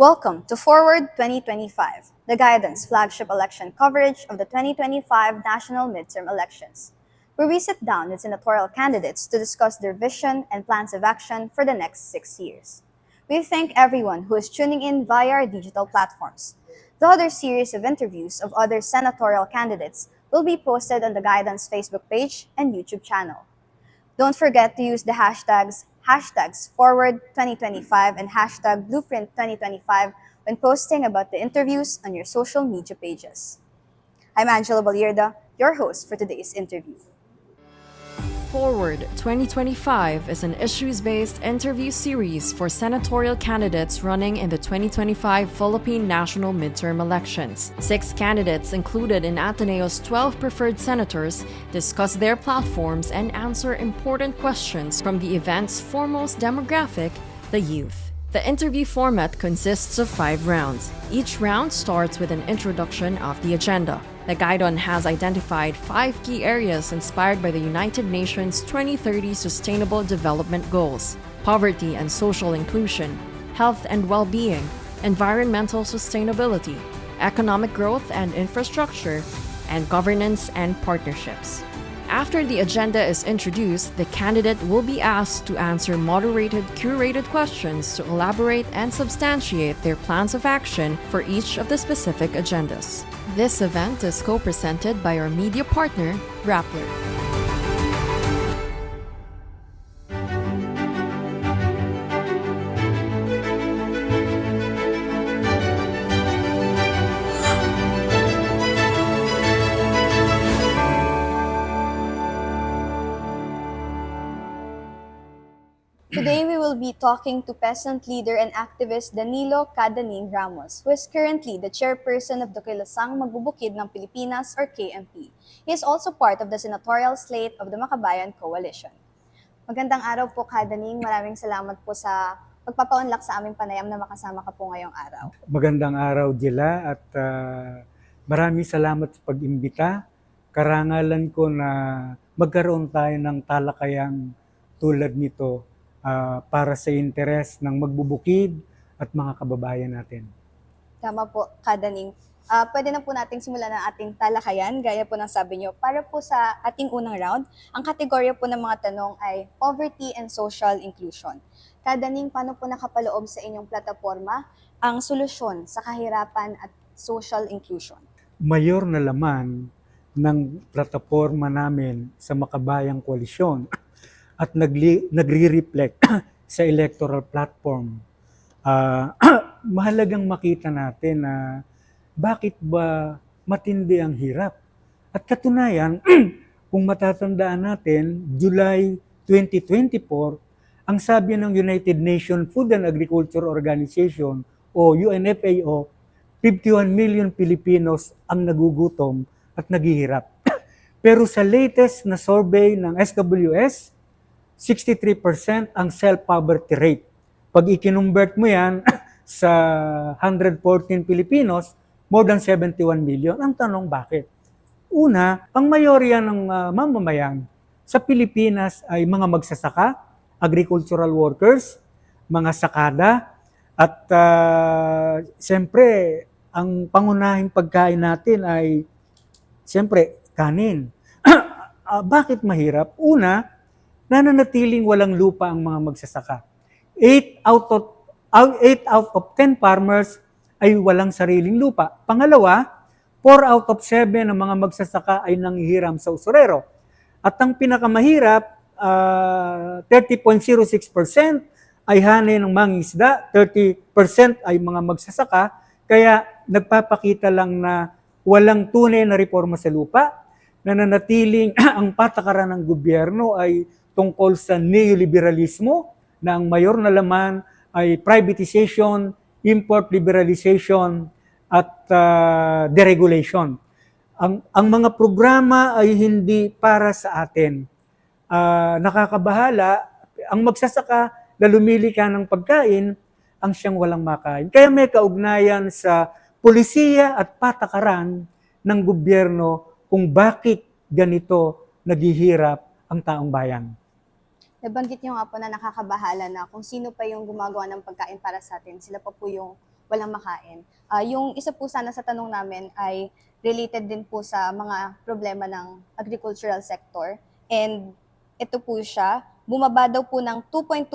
Welcome to Forward 2025, the Guidance flagship election coverage of the 2025 national midterm elections, where we sit down with senatorial candidates to discuss their vision and plans of action for the next 6 years. We thank everyone who is tuning in via our digital platforms. The other series of interviews of other senatorial candidates will be posted on the Guidance Facebook page and YouTube channel. Don't forget to use the hashtags Forward 2025 and hashtag Blueprint 2025 when posting about the interviews on your social media pages. I'm Angela Balierda, your host for today's interview. Forward 2025 is an issues-based interview series for senatorial candidates running in the 2025 Philippine national midterm elections. 6 candidates included in Ateneo's 12 preferred senators discuss their platforms and answer important questions from the event's foremost demographic, the youth. The interview format consists of 5 rounds. Each round starts with an introduction of the agenda. The Guidon has identified 5 key areas inspired by the United Nations 2030 Sustainable Development Goals: poverty and social inclusion, health and well-being, environmental sustainability, economic growth and infrastructure, and governance and partnerships. After the agenda is introduced, the candidate will be asked to answer moderated, curated questions to elaborate and substantiate their plans of action for each of the specific agendas. This event is co-presented by our media partner, Rappler. Today we will be talking to peasant leader and activist Danilo Cadaning Ramos, who is currently the chairperson of the Kilusang Magbubukid ng Pilipinas or KMP. He is also part of the senatorial slate of the Makabayan Coalition. Magandang araw po, Cadaning. Maraming salamat po sa pagpapaunlak sa aming panayam na makasama ka po ngayong araw. Magandang araw, Jela, at maraming salamat sa pag-imbita. Karangalan ko na magkaroon tayo ng talakayang tulad nito para sa interes ng magbubukid at mga kababayan natin. Tama po, Cadaning. Pwede na po nating simulan ang ating talakayan, gaya po ng sabi nyo. Para po sa ating unang round, ang kategorya po ng mga tanong ay poverty and social inclusion. Cadaning, paano po nakapaloob sa inyong plataforma ang solusyon sa kahirapan at social inclusion? Mayor na laman ng plataforma namin sa Makabayang Koalisyon at nagre-reflect sa electoral platform. Mahalagang makita natin na bakit ba matindi ang hirap. At katunayan, kung matatandaan natin, July 2024, ang sabi ng United Nations Food and Agriculture Organization o UNFAO, 51 million Filipinos ang nagugutom at naghihirap. Pero sa latest na survey ng SWS, 63% ang self-poverty rate. Pag ikinumbert mo yan sa 114 Filipinos, more than 71 million. Ang tanong, bakit? Una, ang mayorya ng mamamayan sa Pilipinas ay mga magsasaka, agricultural workers, mga sakada, at siyempre, ang pangunahing pagkain natin ay siyempre, kanin. Bakit mahirap? Una, nananatiling walang lupa ang mga magsasaka. 8 out of 10 farmers ay walang sariling lupa. Pangalawa, 4 out of 7 ng mga magsasaka ay nanghihiram sa usurero. At ang pinakamahirap, 30.06% ay hanay ng mangingisda, 30% ay mga magsasaka, kaya nagpapakita lang na walang tunay na reforma sa lupa, nananatiling ang patakaran ng gobyerno ay tungkol sa neoliberalismo na ang mayor na laman ay privatization, import liberalization, at deregulation. Ang mga programa ay hindi para sa atin. Nakakabahala, ang magsasaka na lumili ka ng pagkain, ang siyang walang makain. Kaya may kaugnayan sa pulisiya at patakaran ng gobyerno kung bakit ganito naghihirap ang taong bayan. Nabanggit niyo nga po na nakakabahala na kung sino pa yung gumagawa ng pagkain para sa atin, sila pa po yung walang makain. Yung isa po sana sa tanong namin ay related din po sa mga problema ng agricultural sector. And ito po siya, bumaba daw po ng 2.2%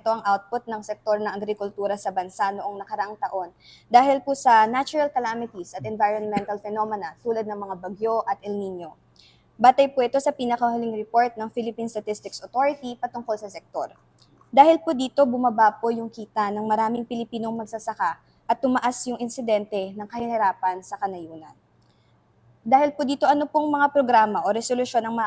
ang output ng sektor ng agrikultura sa bansa noong nakaraang taon dahil po sa natural calamities at environmental phenomena tulad ng mga bagyo at El Nino. Batay po ito sa pinakahuling report ng Philippine Statistics Authority patungkol sa sektor. Dahil po dito, bumaba po yung kita ng maraming Pilipinong magsasaka at tumaas yung insidente ng kahirapan sa kanayunan. Dahil po dito, ano pong mga programa o resolusyon ang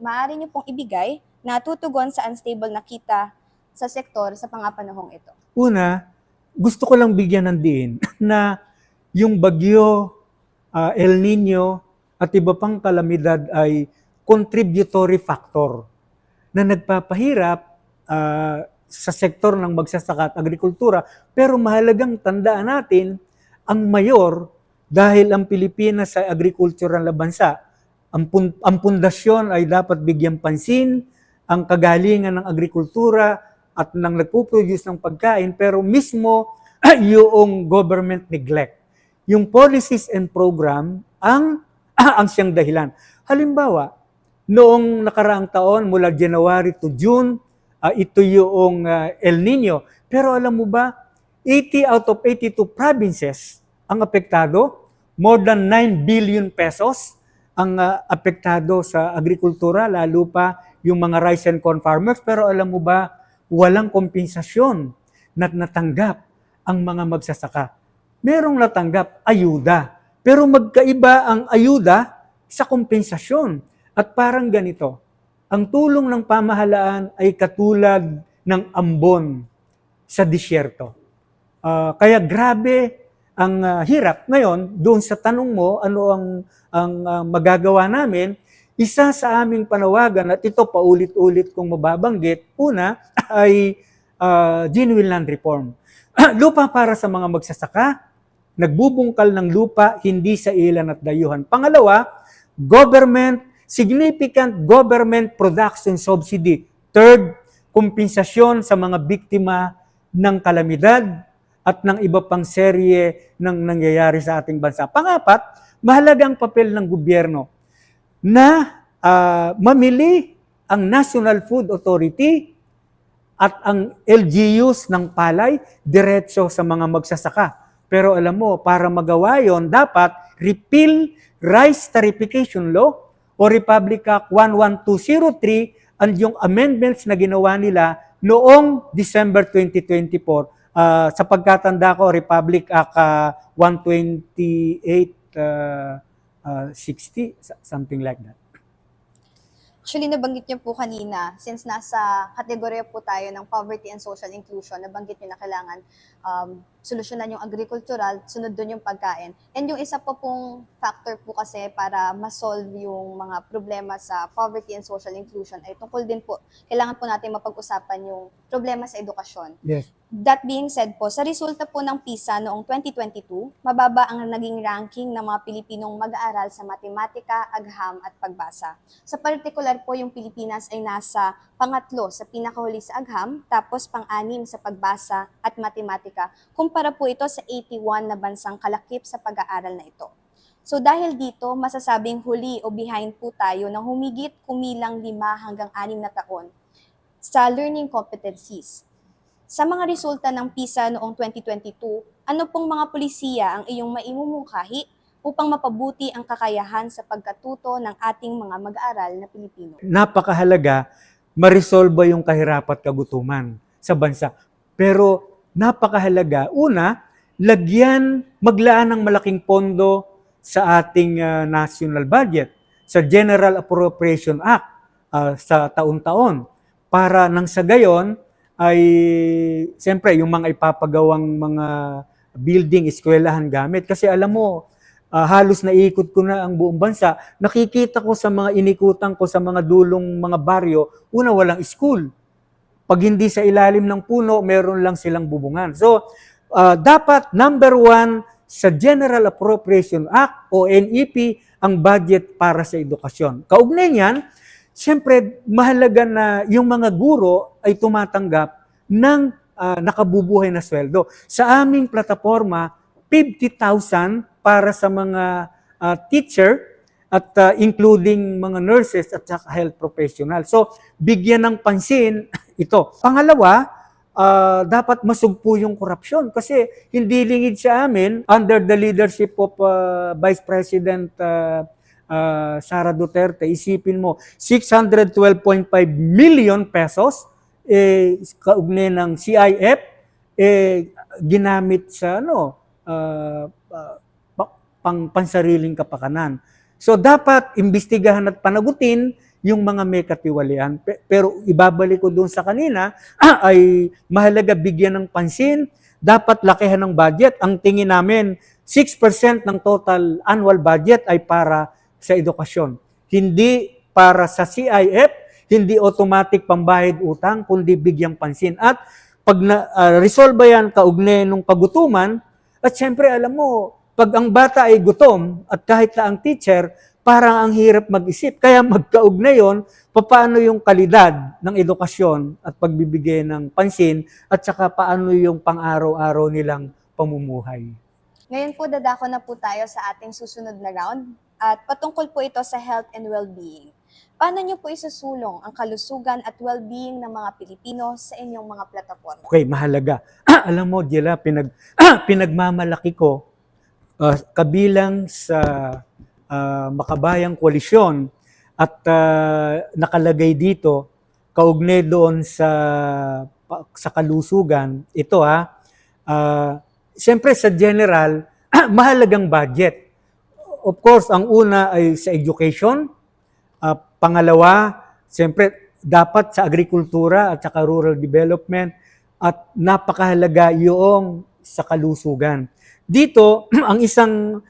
maaari nyo pong ibigay na tutugon sa unstable na kita sa sektor sa panahong ito? Una, gusto ko lang bigyan ng diin na yung bagyo, El Nino, at iba pang kalamidad ay contributory factor na nagpapahirap sa sektor ng magsasaka at agrikultura. Pero mahalagang tandaan natin, ang mayor, dahil ang Pilipinas ay agricultural na bansa, ang pundasyon ay dapat bigyan pansin, ang kagalingan ng agrikultura at nang nagpo-produce ng pagkain, pero mismo yung government neglect. Yung policies and program ang siyang dahilan. Halimbawa, noong nakaraang taon, mula January to June, ito yung El Nino. Pero alam mo ba, 80 out of 82 provinces ang apektado. More than 9 billion pesos ang apektado sa agrikultura, lalo pa yung mga rice and corn farmers. Pero alam mo ba, walang kompensasyon na natanggap ang mga magsasaka. Merong natanggap ayuda. Pero magkaiba ang ayuda sa kompensasyon. At parang ganito, ang tulong ng pamahalaan ay katulad ng ambon sa disyerto. Kaya grabe ang hirap. Ngayon, doon sa tanong mo, ano ang magagawa namin, isa sa aming panawagan, at ito paulit-ulit kong mababanggit, una ay genuine land reform. Lupa para sa mga magsasaka, nagbubungkal ng lupa, hindi sa ilan at dayuhan. Pangalawa, significant government production subsidy. Third, kompensasyon sa mga biktima ng kalamidad at ng iba pang serye ng nangyayari sa ating bansa. Pangapat, mahalagang papel ng gobyerno na mamili ang National Food Authority at ang LGUs ng palay diretso sa mga magsasaka. Pero alam mo, para magawa yon, dapat repeal Rice Tarification Law o Republic Act 11203 and yung amendments na ginawa nila noong December 2024. Sa pagkatanda ko, Republic Act 12860, something like that. Actually, nabanggit niyo po kanina, since nasa kategorya po tayo ng poverty and social inclusion, nabanggit niyo na kailangan solusyonan yung agricultural, sunod doon yung pagkain. And yung isa pa pong factor po kasi para ma-solve yung mga problema sa poverty and social inclusion ay tungkol din po, kailangan po natin mapag-usapan yung problema sa edukasyon. Yes. That being said po, sa resulta po ng PISA noong 2022, mababa ang naging ranking ng mga Pilipinong mag-aaral sa matematika, agham at pagbasa. Sa partikular po, yung Pilipinas ay nasa pangatlo sa pinakahuli sa agham, tapos pang-anim sa pagbasa at matematika. Kumpara po ito sa 81 na bansang kalakip sa pag-aaral na ito. So dahil dito, masasabing huli o behind po tayo ng humigit kumilang 5 hanggang 6 na taon sa learning competencies. Sa mga resulta ng PISA noong 2022, ano pong mga pulisiya ang iyong maimumungkahi upang mapabuti ang kakayahan sa pagkatuto ng ating mga mag-aaral na Pilipino? Napakahalaga ma-resolve yung kahirapan at kagutuman sa bansa. Pero napakahalaga, una, maglaan ng malaking pondo sa ating national budget, sa General Appropriation Act sa taon-taon, para nang sa gayon, ay siyempre yung mga ipapagawang mga building, eskwelahan gamit. Kasi alam mo, halos naikot ko na ang buong bansa. Nakikita ko sa mga inikutan ko sa mga dulong mga baryo, una walang school. Pag hindi sa ilalim ng puno, meron lang silang bubungan. So, dapat number 1 sa General Appropriation Act o NEP ang budget para sa edukasyon. Kaugnay niyan, siyempre, mahalaga na yung mga guro ay tumatanggap ng nakabubuhay na sweldo. Sa aming plataforma, 50,000 para sa mga teacher at including mga nurses at saka health professional. So, bigyan ng pansin ito. Pangalawa, dapat masugpo yung korupsyon kasi hindi lingid sa amin under the leadership of Vice President Sara Duterte. Isipin mo, 612.5 million pesos kaugnay ng CIF ginamit sa pansariling kapakanan. So dapat imbestigahan at panagutin yung mga may katiwalian. Pero ibabalik ko doon sa kanina, ay mahalaga bigyan ng pansin, dapat lakihan ng budget. Ang tingin namin, 6% ng total annual budget ay para sa edukasyon. Hindi para sa CIF, hindi automatic pambayad utang, kundi bigyang pansin. At pag resolve yan kaugnay ng pagutuman, at syempre alam mo, pag ang bata ay gutom at kahit na ang teacher, parang ang hirap mag-isip. Kaya magkaugnay yon, paano yung kalidad ng edukasyon at pagbibigay ng pansin at saka paano yung pang-araw-araw nilang pamumuhay. Ngayon po, dadako na po tayo sa ating susunod na round at patungkol po ito sa health and well-being. Paano niyo po isusulong ang kalusugan at well-being ng mga Pilipino sa inyong mga plataforma? Okay, mahalaga. Alam mo, Jela, pinagmamalaki ko kabilang sa Makabayang Koalisyon at nakalagay dito, kaugnay doon sa kalusugan, ito siyempre sa general, mahalagang budget. Of course, ang una ay sa education. Pangalawa, siyempre, dapat sa agrikultura at saka rural development at napakahalaga yung sa kalusugan. Dito, ang isang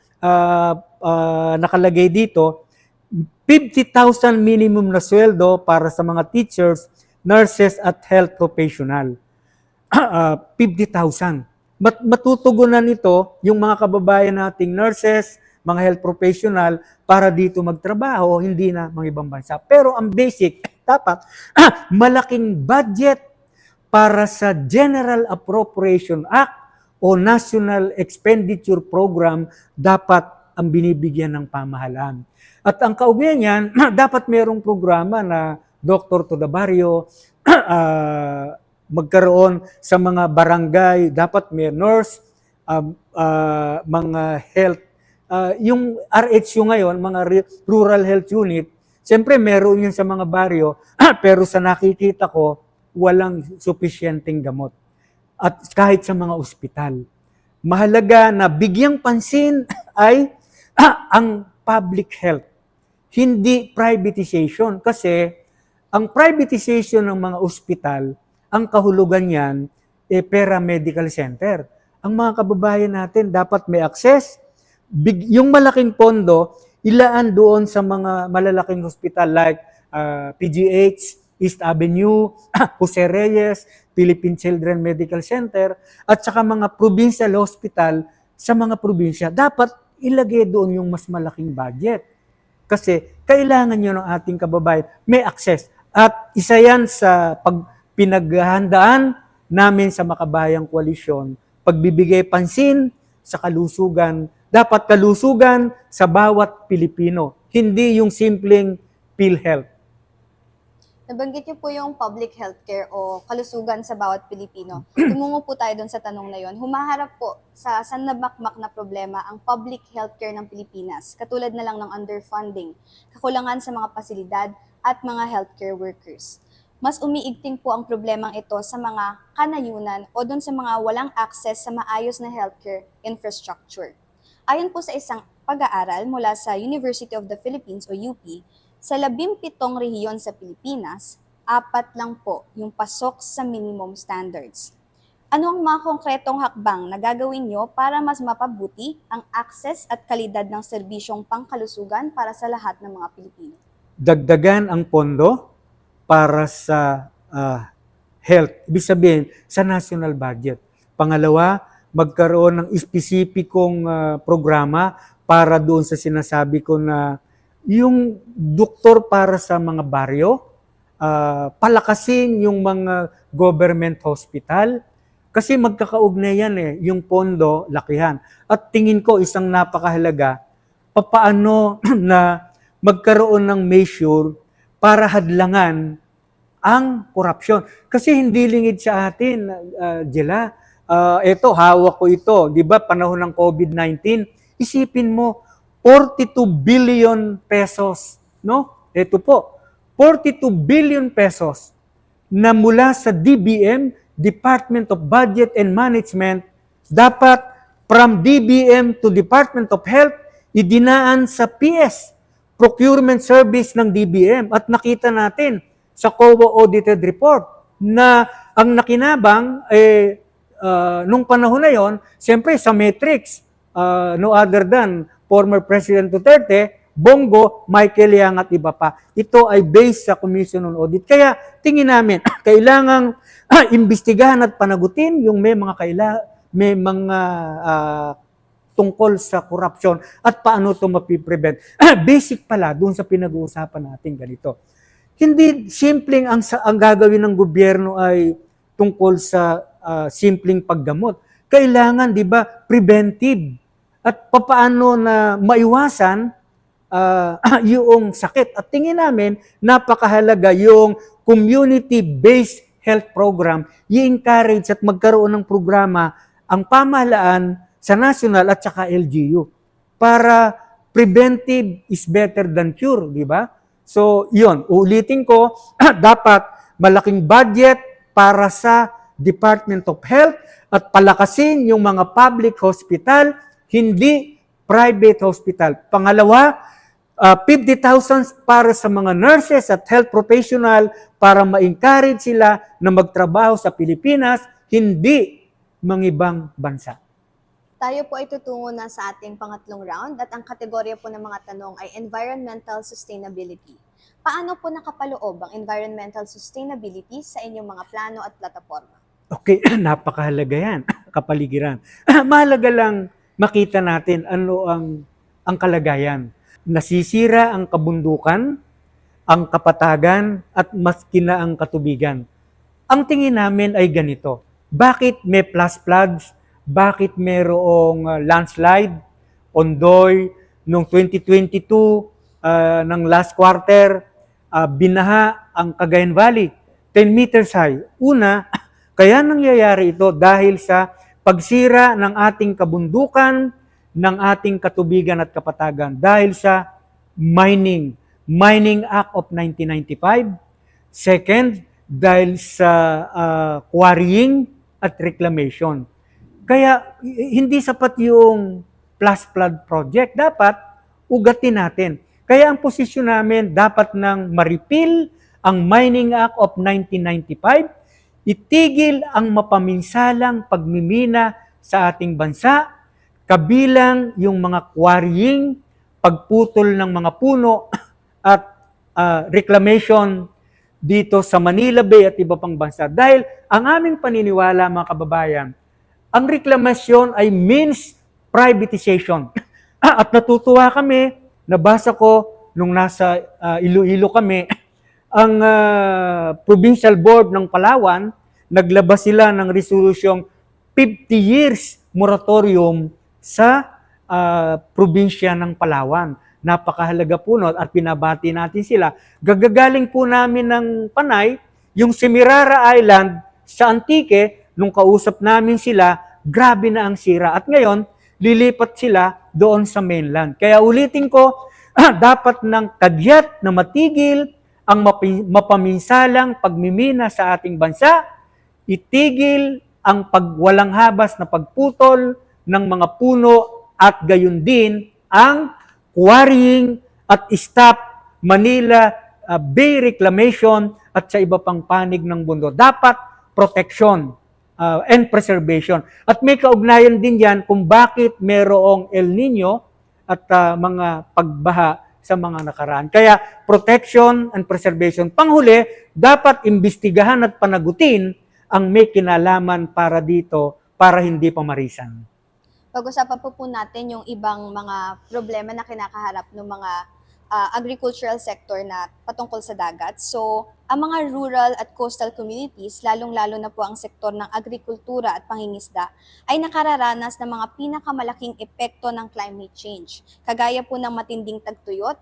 nakalagay dito, 50,000 minimum na sweldo para sa mga teachers, nurses at health professional. 50,000. Matutugunan nito yung mga kababayan nating nurses, mga health professional, para dito magtrabaho, hindi na mga ibang bansa. Pero ang basic, dapat malaking budget para sa General Appropriation Act o National Expenditure Program dapat ang binibigyan ng pamahalaan. At ang kaugnayan niyan, dapat mayroong programa na Doctor to the Barrio, magkaroon sa mga barangay, dapat may nurse, mga health, yung RHU ngayon, mga rural health unit, siyempre meron yun sa mga baryo, pero sa nakikita ko, walang sufisyenteng gamot. At kahit sa mga ospital. Mahalaga na bigyang pansin ay ang public health, hindi privatization. Kasi ang privatization ng mga ospital, ang kahulugan niyan, paramedical center. Ang mga kababayan natin dapat may access. Yung malaking pondo, ilaan doon sa mga malalaking hospital like PGH, East Avenue, Jose Reyes, Philippine Children Medical Center, at saka mga provincial hospital sa mga probinsya. Dapat ilagay doon yung mas malaking budget. Kasi kailangan nyo ng ating kababayan may access. At isa yan sa pinaghahandaan namin sa Makabayang Koalisyon, pagbibigay pansin sa kalusugan. Dapat kalusugan sa bawat Pilipino, hindi yung simpleng PhilHealth. Nabanggit niyo po yung public healthcare o kalusugan sa bawat Pilipino. Tumungo po tayo doon sa tanong na yon. Humaharap po sa sandamakmak na problema ang public healthcare ng Pilipinas, katulad na lang ng underfunding, kakulangan sa mga pasilidad at mga healthcare workers. Mas umiigting po ang problemang ito sa mga kanayunan o doon sa mga walang access sa maayos na healthcare infrastructure. Ayon po sa isang pag-aaral mula sa University of the Philippines o UP, sa 17 rehiyon sa Pilipinas, 4 lang po yung pasok sa minimum standards. Ano ang mga konkretong hakbang na gagawin nyo para mas mapabuti ang access at kalidad ng serbisyong pangkalusugan para sa lahat ng mga Pilipino? Dagdagan ang pondo para sa health, ibig sabihin sa national budget. Pangalawa, magkaroon ng espesipikong programa para doon sa sinasabi ko na yung doktor para sa mga baryo, palakasin yung mga government hospital, Kasi magkakaugnay yan yung pondo, lakihan. At tingin ko isang napakahalaga, papaano na magkaroon ng measure para hadlangan ang korupsyon. Kasi hindi lingid sa atin, Jela. Ito, hawak ko ito. Di ba, panahon ng COVID-19, isipin mo, 42 billion pesos. No? Ito po, 42 billion pesos na mula sa DBM, Department of Budget and Management, dapat from DBM to Department of Health, idinaan sa PS, Procurement Service ng DBM. At nakita natin sa COA Audited Report na ang nakinabang, nung panahon na yon, siyempre sa metrics, no other than former President Duterte, Bongo, Michael Yang at iba pa. Ito ay based sa Commission on Audit. Kaya tingin namin, kailangang imbestigahan at panagutin yung may mga tungkol sa corruption at paano ito mapiprevent. Basic pala doon sa pinag-uusapan natin ganito. Hindi simpleng ang gagawin ng gobyerno ay tungkol sa simpleng paggamot. Kailangan, di ba, preventive. At papaano na maiwasan yung sakit. At tingin namin, napakahalaga yung community-based health program. I-encourage at magkaroon ng programa ang pamahalaan sa national at saka LGU. Para preventive is better than cure, di ba? So, yun. Ulitin ko, dapat malaking budget para sa Department of Health at palakasin yung mga public hospital, hindi private hospital. Pangalawa, 50,000 para sa mga nurses at health professional para ma-encourage sila na magtrabaho sa Pilipinas, hindi mangibang bansa. Tayo po ay tutungo na sa ating pangatlong round at ang kategorya po ng mga tanong ay environmental sustainability. Paano po nakapaloob ang environmental sustainability sa inyong mga plano at plataforma? Okay, napakahalaga yan, kapaligiran. Mahalaga lang makita natin ano ang kalagayan. Nasisira ang kabundukan, ang kapatagan, at maski na ang katubigan. Ang tingin namin ay ganito. Bakit may flash floods? Bakit mayroong landslide? Ondoy, noong 2022, ng last quarter, binaha ang Cagayan Valley, 10 meters high. Una, kaya nangyayari ito dahil sa pagsira ng ating kabundukan, ng ating katubigan at kapatagan dahil sa Mining Act of 1995. Second, dahil sa quarrying at reclamation. Kaya hindi sapat yung flash flood project. Dapat ugatin natin. Kaya ang posisyon namin dapat nang ma-repeal ang Mining Act of 1995, itigil ang mapaminsalang pagmimina sa ating bansa, kabilang yung mga quarrying, pagputol ng mga puno at reclamation dito sa Manila Bay at iba pang bansa. Dahil ang aming paniniwala, mga kababayan, ang reklamasyon ay means privatization. At natutuwa kami, nabasa ko nung nasa Iloilo kami, ang Provincial Board ng Palawan, naglabas sila ng resolusyong 50 years moratorium sa probinsya ng Palawan. Napakahalaga po nun at pinabati natin sila. Gagagaling po namin ng Panay, yung Semirara Island sa Antique, nung kausap namin sila, grabe na ang sira. At ngayon, lilipat sila doon sa mainland. Kaya ulitin ko, dapat ng kadyat na matigil ang mapaminsalang pagmimina sa ating bansa, itigil ang pagwalang habas na pagputol ng mga puno at gayon din ang quarrying at stop Manila Bay reclamation at sa iba pang panig ng mundo. Dapat protection and preservation. At may kaugnayan din yan kung bakit mayroong El Nino at mga pagbaha sa mga nakaraan. Kaya protection and preservation. Panghuli, dapat imbestigahan at panagutin ang may kinalaman para dito para hindi pamarisan. Pag-usapan po natin yung ibang mga problema na kinakaharap ng mga agricultural sector na patungkol sa dagat. So, ang mga rural at coastal communities, lalong-lalo na po ang sektor ng agrikultura at pangingisda, ay nakararanas ng mga pinakamalaking epekto ng climate change, kagaya po ng matinding tagtuyot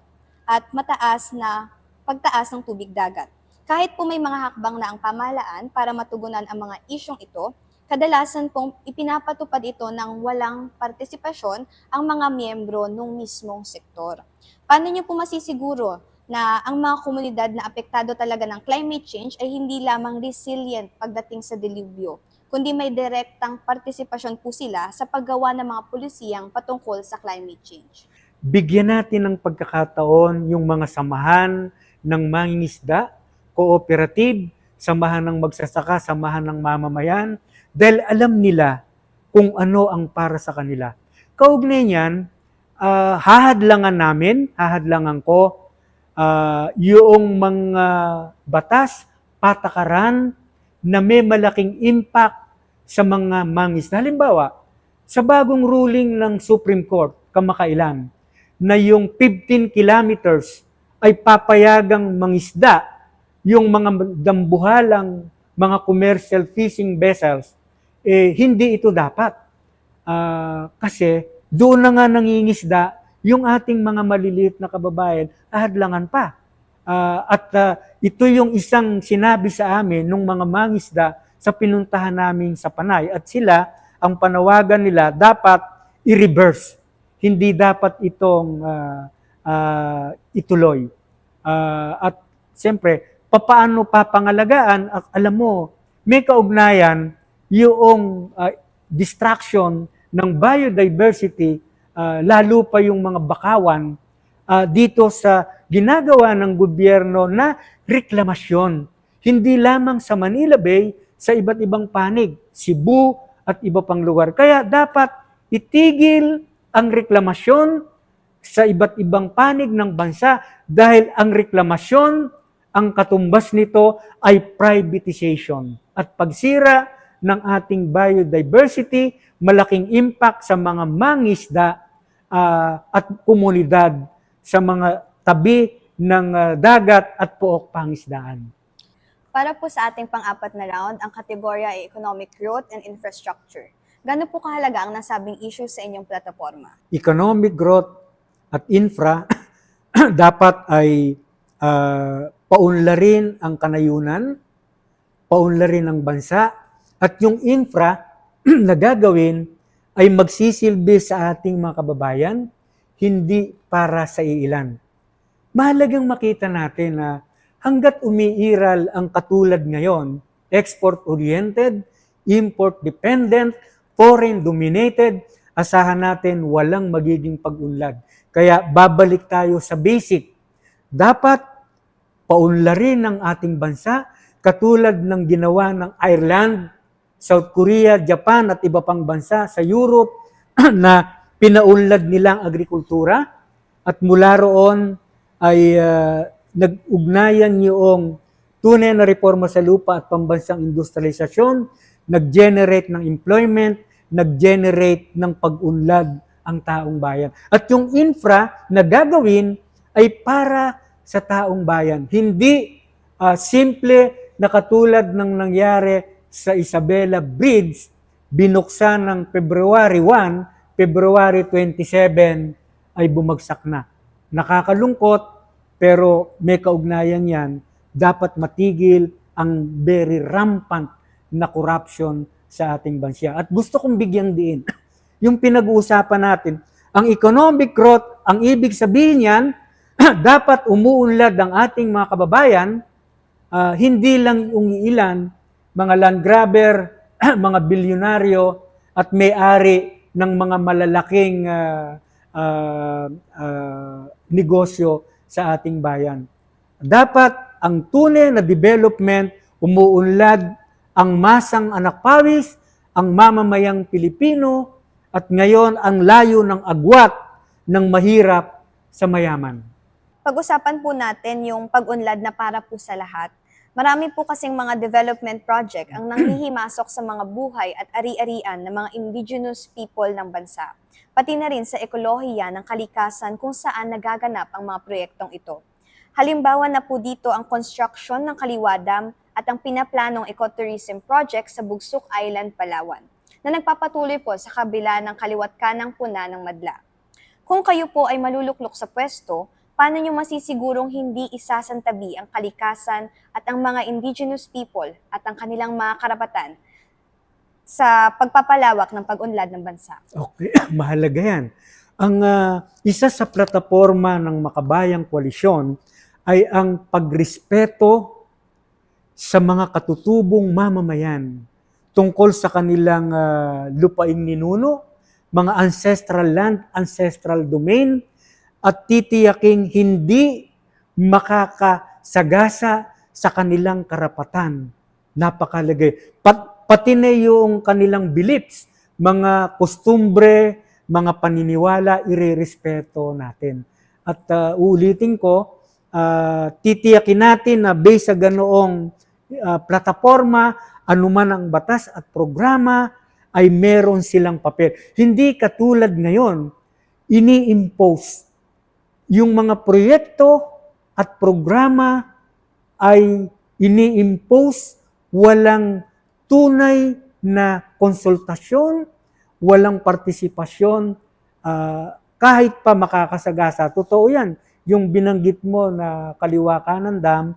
at mataas na pagtaas ng tubig dagat. Kahit po may mga hakbang na ang pamahalaan para matugunan ang mga isyong ito, kadalasan pong ipinapatupad ito ng walang partisipasyon ang mga miyembro ng mismong sektor. Paano niyo po masisiguro na ang mga komunidad na apektado talaga ng climate change ay hindi lamang resilient pagdating sa delubyo, kundi may direktang partisipasyon po sila sa paggawa ng mga polisiyang patungkol sa climate change? Bigyan natin ng pagkakataon yung mga samahan ng mangingisda, cooperative, samahan ng magsasaka, samahan ng mamamayan, dahil alam nila kung ano ang para sa kanila. Kaugnay niyan, hahadlangan ko, yung mga batas, patakaran na may malaking impact sa mga mangingisda. Halimbawa, sa bagong ruling ng Supreme Court, kamakailan, na yung 15 kilometers ay papayagang mangisda yung mga dambuhalang mga commercial fishing vessels, hindi ito dapat. Kasi doon na nga nangingisda yung ating mga maliliit na kababayan, ahadlangan pa. Ito yung isang sinabi sa amin nung mga mangisda sa pinuntahan namin sa Panay. At sila, ang panawagan nila, dapat i-reverse. Hindi dapat itong ituloy. At siyempre, paano papangalagaan? Alam mo, may kaugnayan yung distraction ng biodiversity, lalo pa yung mga bakawan, dito sa ginagawa ng gobyerno na reklamasyon. Hindi lamang sa Manila Bay, sa iba't ibang panig, Cebu at iba pang lugar. Kaya dapat itigil ang reklamasyon sa iba't ibang panig ng bansa dahil ang reklamasyon, ang katumbas nito ay privatization. At pagsira ng ating biodiversity, malaking impact sa mga mangisda at komunidad sa mga tabi ng dagat at pook pangisdaan. Para po sa ating pang-apat na round, ang kategorya ay Economic Growth and Infrastructure. Gaano po kahalaga ang nasabing issue sa inyong plataforma? Economic growth at infra dapat ay paunlarin ang kanayunan, paunlarin ang bansa, at yung infra na gagawin ay magsisilbi sa ating mga kababayan, hindi para sa iilan. Mahalagang makita natin na hanggat umiiral ang katulad ngayon, export-oriented, import-dependent, foreign-dominated, asahan natin walang magiging pag-unlad. Kaya babalik tayo sa basic. Dapat paunlarin ng ating bansa, katulad ng ginawa ng Ireland, South Korea, Japan at iba pang bansa sa Europe na pinaunlad nilang agrikultura at mula roon ay nag-ugnayan yung tunay na reforma sa lupa at pambansang industrialisasyon, nag-generate ng employment, nag-generate ng pag-unlad ang taong bayan. At yung infra na gagawin ay para sa taong bayan. Hindi simple na katulad ng nangyari sa Isabela Bridge, binuksan ng February 1, February 27 ay bumagsak na. Nakakalungkot, pero may kaugnayan yan. Dapat matigil ang very rampant na corruption sa ating bansa. At gusto kong bigyan din yung pinag-uusapan natin. Ang economic growth, ang ibig sabihin yan, dapat umuunlad ang ating mga kababayan, hindi lang yung ilan, mga land grabber, mga bilyonaryo, at may-ari ng mga malalaking negosyo sa ating bayan. Dapat ang tunay na development, umuunlad ang masang anak pawis, ang mamamayang Pilipino, at ngayon ang layo ng agwat ng mahirap sa mayaman. Pag-usapan po natin yung pag-unlad na para po sa lahat. Marami po kasing mga development project ang nanghihimasok sa mga buhay at ari-arian ng mga indigenous people ng bansa. pati na rin sa ekolohiya ng kalikasan kung saan nagaganap ang mga proyektong ito. Halimbawa na po dito ang construction ng Kaliwa Dam at ang pinaplanong ecotourism project sa Bugsok Island, Palawan, na nagpapatuloy po sa kabila ng kaliwat kanang puna ng Madla. Kung kayo po ay maluluklok sa pwesto, paano nyo masisigurong hindi isasantabi ang kalikasan at ang mga indigenous people at ang kanilang mga karapatan sa pagpapalawak ng pag-unlad ng bansa? Okay, mahalaga yan. Ang isa sa plataporma ng Makabayang Koalisyon ay ang pagrespeto sa mga katutubong mamamayan tungkol sa kanilang lupaing ninuno, mga ancestral land, ancestral domain, at titiyaking hindi makakasagasa sa kanilang karapatan. Napakalagay. Pati na yung kanilang beliefs, mga kostumbre, mga paniniwala, irerespeto natin. At uulitin ko, titiyakin natin na based sa ganoong plataforma, anuman ang batas at programa, ay meron silang papel. Hindi katulad ngayon, ini-impose yung mga proyekto at programa ay ini-impose, walang tunay na konsultasyon, walang partisipasyon, kahit pa makakasagasa. Totoo yan, yung binanggit mo na Kaliwa Kanan Dam,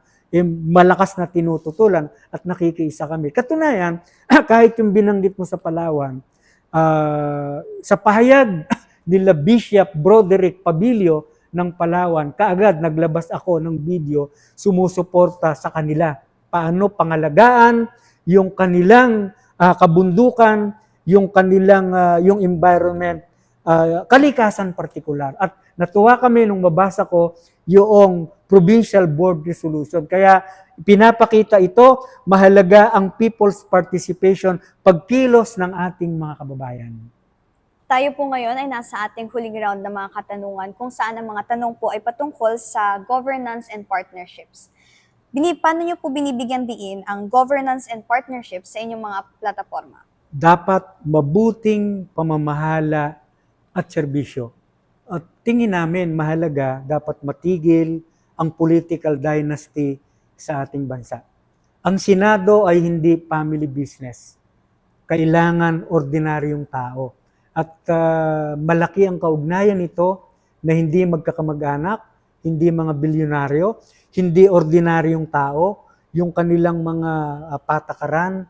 malakas na tinututulan at nakikiisa kami. Katunayan, kahit yung binanggit mo sa Palawan, sa pahayag nila Bishop Broderick Pabilio ng Palawan, kaagad naglabas ako ng video sumusuporta sa kanila. Paano pangalagaan yung kanilang kabundukan, yung kanilang yung environment, kalikasan partikular. At natuwa kami nung mabasa ko yung Provincial Board Resolution. Kaya pinapakita ito, mahalaga ang people's participation pagkilos ng ating mga kababayan. Tayo po ngayon ay nasa ating huling round ng mga katanungan kung saan ang mga tanong po ay patungkol sa governance and partnerships. Paano niyo po binibigyan diin ang governance and partnerships sa inyong mga plataforma? Dapat mabuting pamamahala at serbisyo. At tingin namin mahalaga, dapat matigil ang political dynasty sa ating bansa. Ang Senado ay hindi family business. Kailangan ordinaryong tao. At malaki ang kaugnayan nito na hindi magkakamag-anak, hindi mga bilyonaryo, hindi ordinaryong tao, yung kanilang mga patakaran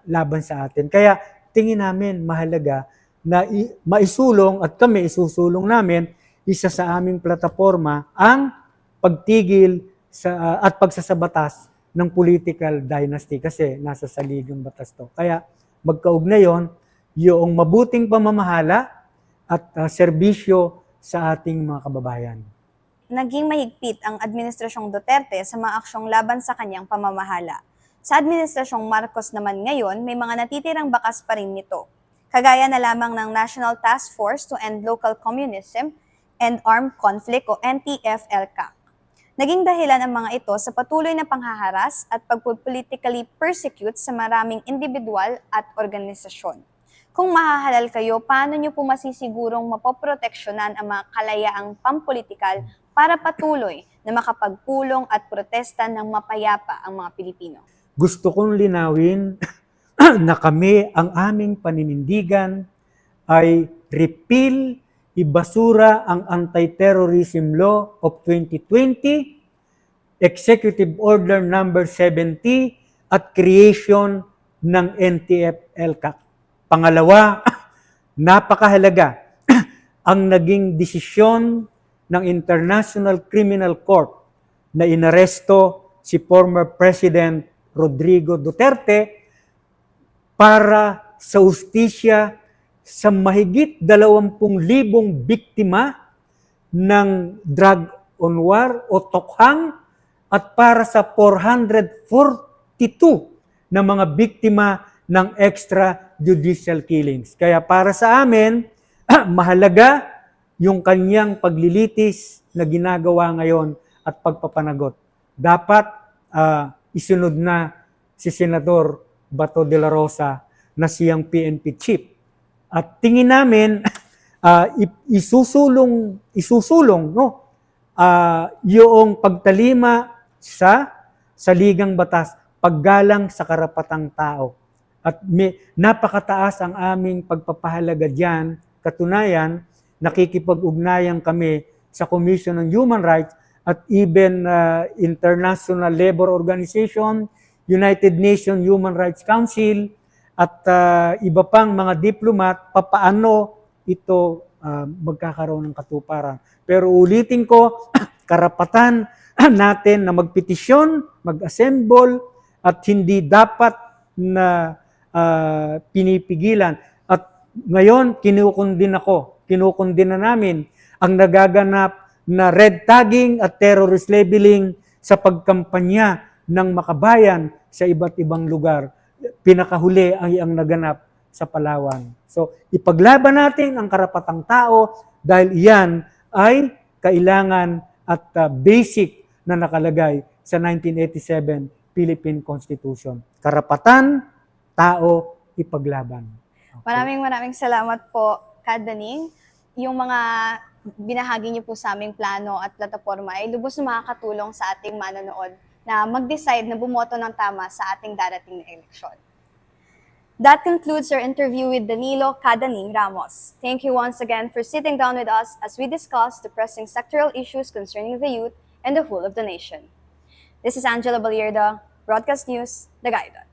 laban sa atin. Kaya tingin namin mahalaga na maisulong at kami isusulong namin isa sa aming plataforma ang pagtigil at pagsasabatas ng political dynasty kasi nasa saligang batas to. Kaya magkaugnay yon, yung mabuting pamamahala at serbisyo sa ating mga kababayan. Naging mahigpit ang Administrasyong Duterte sa mga aksyong laban sa kanyang pamamahala. Sa Administrasyong Marcos naman ngayon, may mga natitirang bakas pa rin nito. Kagaya na lamang ng National Task Force to End Local Communism and Armed Conflict o NTF-ELCAC. Naging dahilan ang mga ito sa patuloy na panghaharas at pagpo-politically persecute sa maraming individual at organisasyon. Kung mahahalal kayo, paano nyo po masisigurong mapoproteksyonan ang mga kalayaang pampolitikal para patuloy na makapagpulong at protesta ng mapayapa ang mga Pilipino? Gusto kong linawin na kami, ang aming paninindigan ay repeal, ibasura ang Anti-Terrorism Law of 2020, Executive Order Number 70 at creation ng NTF-ELCAC. Pangalawa, napakahalaga ang naging desisyon ng International Criminal Court na inaresto si former President Rodrigo Duterte para sa ustisya sa mahigit 20,000 biktima ng drug on war o tokhang at para sa 442 na mga biktima ng extrajudicial killings. Kaya para sa amin, mahalaga yung kanyang paglilitis na ginagawa ngayon at pagpapanagot. Dapat isunod na si Senador Bato de la Rosa na siyang PNP chief At tingin namin, isusulong no, yung pagtalima sa ligang batas, paggalang sa karapatang tao. At napakataas ang aming pagpapahalaga diyan. Katunayan, nakikipag-ugnayan kami sa Commission on Human Rights at even International Labor Organization, United Nations Human Rights Council, at iba pang mga diplomat, papaano ito magkakaroon ng katuparan. Pero ulitin ko, karapatan natin na magpetisyon, mag-assemble, at hindi dapat na pinipigilan. At ngayon, kinukundina namin ang nagaganap na red tagging at terrorist labeling sa pagkampanya ng makabayan sa iba't ibang lugar. Pinakahuli ay ang naganap sa Palawan. So, ipaglaban natin ang karapatang tao dahil iyan ay kailangan at basic na nakalagay sa 1987 Philippine Constitution. Karapatan, tao, ipaglaban. Okay. Maraming salamat po, Kad Daning. Yung mga binahagi niyo po sa aming plano at plataforma ay lubos na makakatulong sa ating manonood na mag-decide na bumoto ng tama sa ating darating na eleksyon. That concludes our interview with Danilo Cadaning Ramos. Thank you once again for sitting down with us as we discuss the pressing sectoral issues concerning the youth and the whole of the nation. This is Angela Balierda, Broadcast News, The Guidance.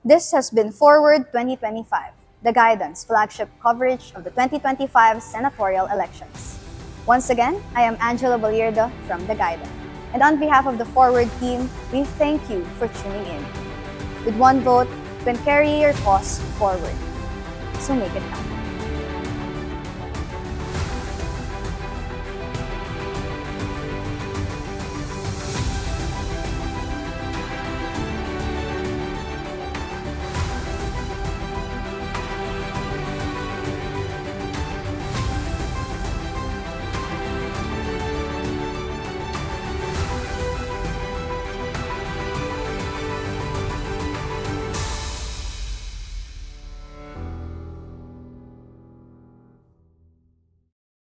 This has been Forward 2025, The Guidance flagship coverage of the 2025 senatorial elections. Once again, I am Angela Balierda from The Guidance. And on behalf of the Forward team, we thank you for tuning in. With one vote, you can carry your cause forward. So make it count.